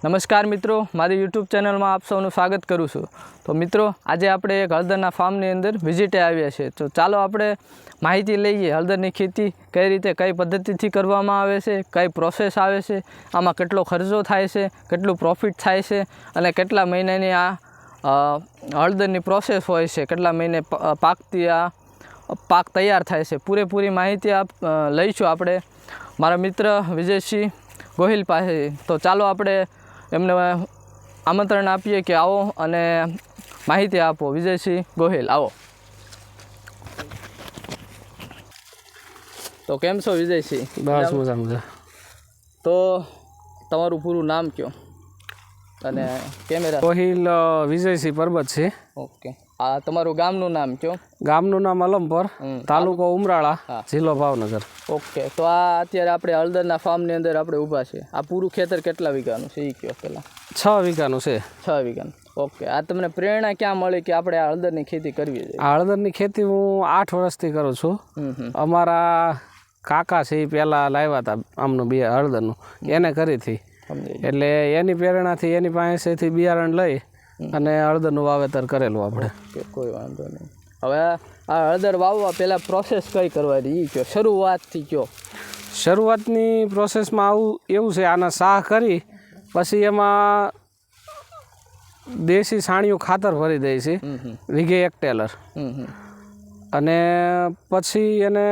નમસ્કાર મિત્રો, મારી યુટ્યુબ ચેનલમાં આપ સૌનું સ્વાગત કરું છું। તો મિત્રો, આજે આપણે એક હળદરના ફાર્મની અંદર વિઝિટે આવ્યા છે। તો ચાલો આપણે માહિતી લઈએ હળદરની ખેતી કઈ રીતે કઈ પદ્ધતિથી કરવામાં આવે છે, કઈ પ્રોસેસ આવે છે, આમાં કેટલો ખર્ચો થાય છે, કેટલું પ્રોફિટ થાય છે અને કેટલા મહિનાની આ હળદરની પ્રોસેસ હોય છે, કેટલા મહિને પાકતી આ પાક તૈયાર થાય છે। પૂરેપૂરી માહિતી લઈશું આપણે મારા મિત્ર વિજયસિંહ ગોહિલ પાસે। તો ચાલો આપણે એમને આમંત્રણ આપીએ કે આવો અને માહિતી આપો। વિજયસિંહ ગોહિલ, આવો। તો કેમ છો વિજયસિંહ? બસ મજા। તો તમારું પૂરું નામ કયો અને કેમેરા? ગોહિલ વિજયસિંહ પરબત છે। ઓકે, આ તમારું ગામનું નામ કયો? ગામનું નામ અલમપર, તાલુકો ઉમરાળા, જિલ્લો ભાવનગર। ઓકે, તો આ અત્યારે આપણે હળદરના ફાર્મની અંદર આપણે ઊભા છે। આ પૂરું ખેતર કેટલા વીઘાનું છે એ કયો પહેલાં? 6 વીઘાનું છે। 6 વીઘાનું। ઓકે, આ તમને પ્રેરણા ક્યાં મળી કે આપણે આ હળદરની ખેતી કરવી જોઈએ? આ હળદરની ખેતી હું 8 વર્ષથી કરું છું। અમારા કાકા છે એ પહેલાં લાવ્યા હતા આમનું હળદરનું, એને કરી હતી, એટલે એની પ્રેરણાથી એની પાસેથી બિયારણ લઈ અને હળદરનું વાવેતર કરેલું આપણે। કોઈ વાંધો નહીં। હવે આ હળદર વાવવા પહેલાં પ્રોસેસ કઈ કરવાની એ કયો, શરૂઆતથી કયો? શરૂઆતની પ્રોસેસમાં એવું છે, આના સાહ કરી પછી એમાં દેશી છાણિયું ખાતર ભરી દે છે વીઘે 1 ટેલર, અને પછી એને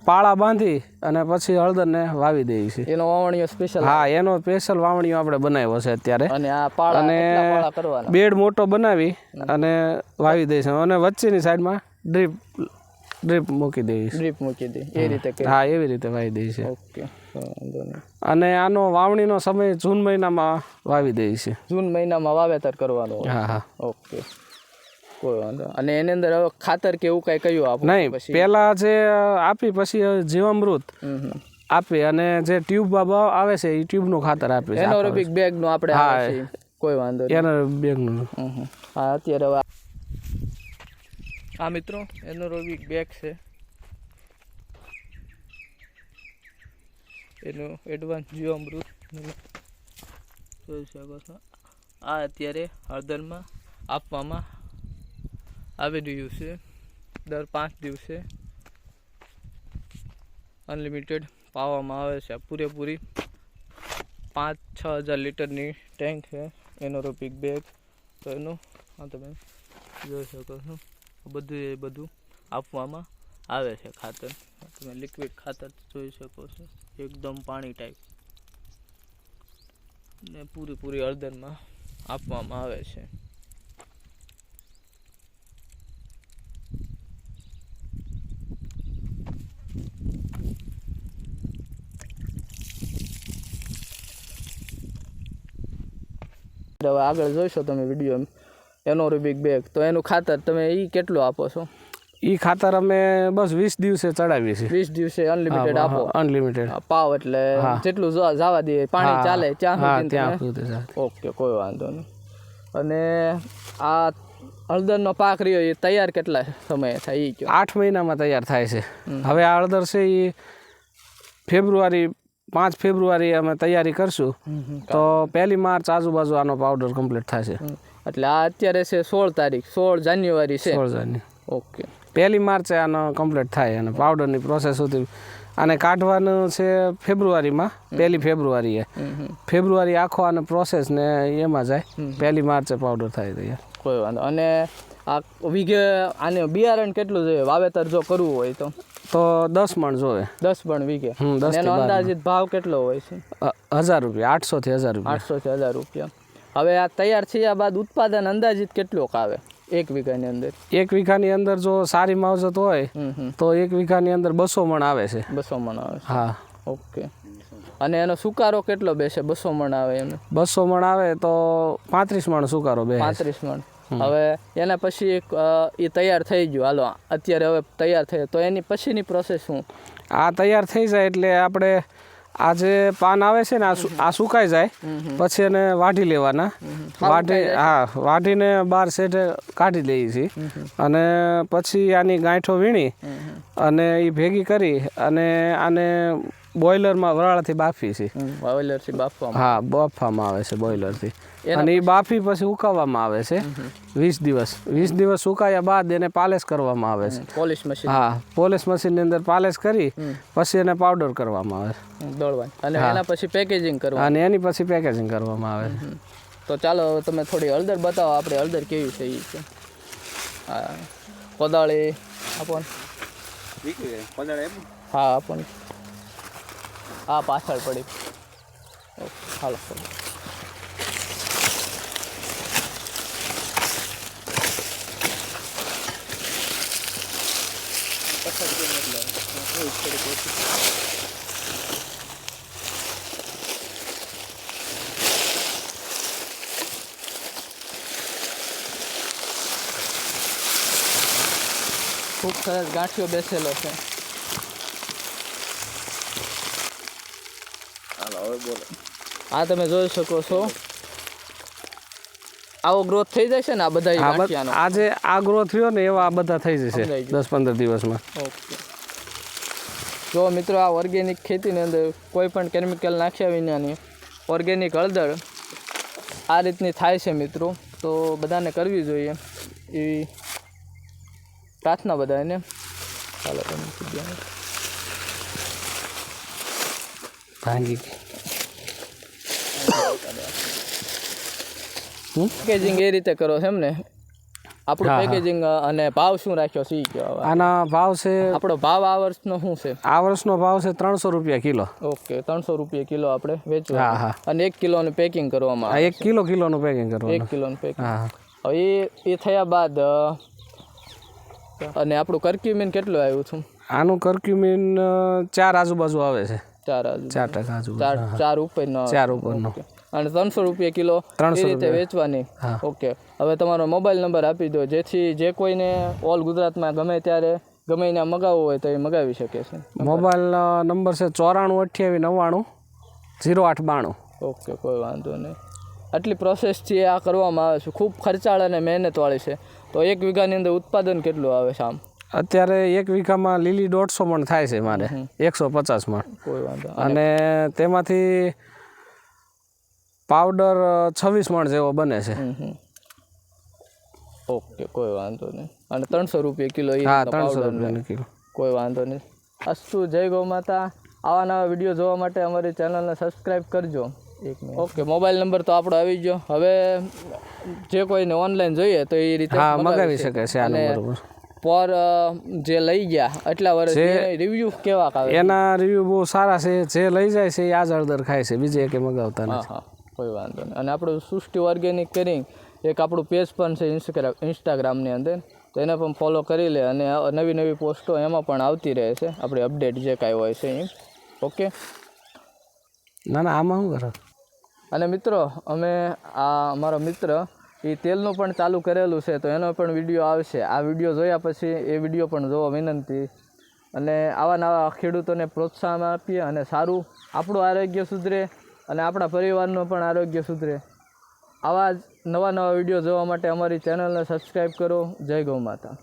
પાળા બાંધી અને પછી હળદરને વાવી દે છે। એનો વાવણીઓ સ્પેશિયલ? હા, એનો સ્પેશિયલ વાવણીઓ આપણે બનાવ્યો છે અત્યારે। અને આ પાળા કેટલા પાળા કરવાના? બેડ મોટો બનાવી અને વાવી દે છે, અને વચ્ચેની સાઈડમાં ડ્રીપ મૂકી દે છે। ડ્રીપ મૂકી દે એ રીતે? હા, એવી રીતે વાવી દે છે। ઓકે, વાંધો નહીં। અને આનો વાવણીનો સમય જૂન મહિનામાં વાવી દે છે। જૂન મહિનામાં વાવેતર કરવાનું? હા હા, ઓકે, કોઈ વાંધો। અને એની અંદર હવે ખાતર કે એવું કાંઈ કયું આપો? નહીં, પહેલાં જે આપી પછી જીવામૃત આપી અને જે ટ્યુબ આવે છે એ ટ્યુબનું ખાતર આપે છે। એનોરોબિક બેગનું આપણે? હા, કોઈ વાંધો નહીં, એનોરોબિક બેગનું। હા, અત્યારે હવે આ મિત્રો એનોરોબિક બેગ છે, એનું એડવાન્સ જીવામૃત જોઈ શકો છો। આ અત્યારે હળદરમાં આપવામાં આવી રહ્યું છે। દર 5 દિવસે અનલિમિટેડ પાવામાં આવે છે। પૂરેપૂરી 5-6 હજાર લીટરની ટેન્ક છે એનોરોબિક બેગ। તો એનું આ તમે જોઈ શકો છો, બધું આપવામાં આવે છે ખાતર। તમે લિક્વિડ ખાતર જોઈ શકો છો, એકદમ પાણી ટાઈપ, ને પૂરી હળદરમાં આપવામાં આવે છે। હવે આગળ જોઈશો તમે વિડીયો એનોરોબિક બેગ, તો એનું ખાતર તમે એ કેટલું આપો છો? એ ખાતર અમે બસ 20 દિવસે ચડાવીએ છીએ। 20 દિવસે અનલિમિટેડ આપો? અનલિમિટેડ પાવ, એટલે જેટલું જવા દે પાણી ચાલે ત્યાં સુધી? ઓકે, કોઈ વાંધો નહીં। અને આ હળદરનો પાક રહ્યો એ તૈયાર કેટલા સમય થાય એ? 8 મહિનામાં તૈયાર થાય છે। હવે આ હળદર છે એ ફેબ્રુઆરી 5 ફેબ્રુઆરી અમે તૈયારી કરશું, તો 1 માર્ચ આજુબાજુ આનો પાવડર કમ્પ્લીટ થશે। એટલે આ અત્યારે છે 16 તારીખ, 16 જાન્યુઆરી છે? 16 જાન્યુઆરી। ઓકે, 1 માર્ચે આનો કમ્પ્લીટ થાય અને પાવડરની પ્રોસેસ સુધી આને કાઢવાનું છે ફેબ્રુઆરીમાં, 1 ફેબ્રુઆરીએ। ફેબ્રુઆરી આખો આને પ્રોસેસ ને એમાં જાય, 1 માર્ચે પાવડર થાય તૈયાર। કોઈ વાંધો। અને આ વીઘે આને બિયારણ કેટલું જોઈએ વાવેતર જો કરવું હોય તો? 10 મણ જોવે। 10 મણ વીઘે? એનો અંદાજિત ભાવ કેટલો હોય છે? 1000 રૂપિયા, 800 થી 1000 રૂપિયા। 800 થી 1000 રૂપિયા। હવે આ તૈયાર થયા બાદ ઉત્પાદન અંદાજિત કેટલું આવે 1 વીઘાની અંદર? 1 વીઘાની અંદર જો સારી માવજત હોય તો 1 વીઘાની અંદર 200 મણ આવે છે। 200 મણ આવે છે? હા। ઓકે, અને એનો સુકારો કેટલો બેસે? 200 મણ આવે એનો? 200 મણ આવે તો 35 મણ સુકારો બે। 35 મણ। હવે એના પછી એ તૈયાર થઈ ગયું, હાલો અત્યારે હવે તૈયાર થઈ, તો એની પછીની પ્રોસેસ શું? આ તૈયાર થઈ જાય એટલે આપણે આ જે પાન આવે છે ને આ સુકાઈ જાય પછી એને વાઢી લેવાના। વાઢીને બહાર સેટે કાઢી લઈએ છીએ, અને પછી આની ગાંઠો વીણી અને એ ભેગી કરી અને આને બોઇલરમાં વરાળાથી બાફી છે. બોઇલરથી બાફવામાં. હા, બાફવામાં આવે છે બોઇલરથી. અને એ બાફી પછી ઉકાવવામાં આવે છે 20 દિવસ. 20 દિવસ સુકાયા બાદ એને પાલિશ કરવામાં આવે છે. Polish machine. હા, પોલિશ મશીનની અંદર પાલિશ કરી પછી એને પાવડર કરવામાં આવે છે. દળવાનું. અને એના પછી પેકેજિંગ કરવાનું. અને એની પછી પેકેજિંગ કરવામાં આવે છે. તો ચાલો તમે થોડી હળદર બતાવો, આપણે હળદર કેવી છે એ છે. હા, કોદાળી આપો ને. હા આપો ને. હા પાછળ પડી. હાલો. ખૂબ સરસ ગાંઠિયો બેસેલો છે. આ તમે જોઈ શકો છો, આવો ગ્રોથ થઈ જશે ને આ બધા ગાંઠિયાનો. આજે આ ગ્રોથ થયો ને એવા આ બધા થઈ જશે 10-15 દિવસમાં. ઓકે. જો મિત્રો, આ ઓર્ગેનિક ખેતીની અંદર કોઈ પણ કેમિકલ નાખ્યા વિનાની ઓર્ગેનિક હળદર આ રીતની થાય છે મિત્રો. તો બધાને કરવી જોઈએ એવી પ્રાર્થના બધાને. ચાલો તમે ભાંગી પેકેજિંગ એ રીતે કરો છો એમ ને? આપણું પેકેજિંગ અને ભાવ શું રાખ્યો છે એ કહો. આના ભાવ છે, આપણો ભાવ આ વર્ષનો શું છે? આ વર્ષનો ભાવ છે 300 રૂપિયા કિલો. ઓકે, 300 રૂપિયા કિલો આપણે વેચવા. હા હા. અને 1 કિલોનું પેકિંગ કરવામાં આવે. 1 કિલોનું પેકિંગ કરવાનું. 1 કિલોનું પેકિંગ. હા. હવે એ થયા બાદ અને આપણું કર્ક્યુમિન કેટલું આવ્યું છું? આનું કર્ક્યુમિન 4 આજુબાજુ આવે છે. 4 આજુ 4 ઉપરનો. 4 ઉપરનો. અને 300 રૂપિયા કિલો એ રીતે વેચવાની. ઓકે. હવે તમારો મોબાઈલ નંબર આપી દો, જેથી જે કોઈને ઓલ ગુજરાતમાં ગમે ત્યારે ગમે એને મગાવવું હોય તો એ મગાવી શકે છે. મોબાઈલ નંબર છે 94 28 99 0892. ઓકે, કોઈ વાંધો નહીં. આટલી પ્રોસેસથી આ કરવામાં આવે છે. ખૂબ ખર્ચાળ અને મહેનતવાળી છે. તો 1 વીઘાની અંદર ઉત્પાદન કેટલું આવે છે આમ? અત્યારે 1 વીઘામાં લીલી 150 મણ થાય છે મારે. 150 મણ. કોઈ વાંધો. અને તેમાંથી પાવડર 26 મણ જેવો બને છે. ઓકે, કોઈ વાંધો નહીં. અને 300 રૂપિયા કિલો? હા, 300 રૂપિયા કિલો. કોઈ વાંધો નહીં. અસ્તુ, જય ગૌ માતા. આવા નવા વિડીયો જોવા માટે અમારી ચેનલને સબસ્ક્રાઈબ કરજો. ઓકે, મોબાઈલ નંબર તો આપણો આવી ગયો. હવે જે કોઈને ઓનલાઈન જોઈએ તો એ રીતે મગાવી શકે છે આ નંબર ઉપર. પર જે લઈ ગયા એટલા વર્ષ રિવ્યુ કેવા આવે? એના રિવ્યુ બહુ સારા છે. જે લઈ જાય છે એ આ જ હળદર ખાય છે, બીજે એકે મગાવતા નથી. હા, કોઈ વાંધો નહીં. અને આપણું સૃષ્ટિ ઓર્ગેનિક કરી એક આપણું પેજ પણ છે ઇન્સ્ટાગ્રામની અંદર, તો એને પણ ફોલો કરી લે. અને નવી નવી પોસ્ટો એમાં પણ આવતી રહે છે, આપણી અપડેટ જે કાંઈ હોય છે એ. ઓકે. ના, આમાં શું કરો? અને મિત્રો, અમે આ અમારો મિત્ર એ તેલનું પણ ચાલુ કરેલું છે, તો એનો પણ વિડીયો આવશે. આ વિડીયો જોયા પછી એ વિડીયો પણ જોવા વિનંતી. અને આવા નવા ખેડૂતોને પ્રોત્સાહન આપીએ અને સારું આપણું આરોગ્ય સુધરે અને આપણા પરિવારનું પણ આરોગ્ય સુધરે. આવા જ નવા વિડીયો જોવા માટે અમારી ચેનલને સબસ્ક્રાઈબ કરો. જય ગૌ માતા.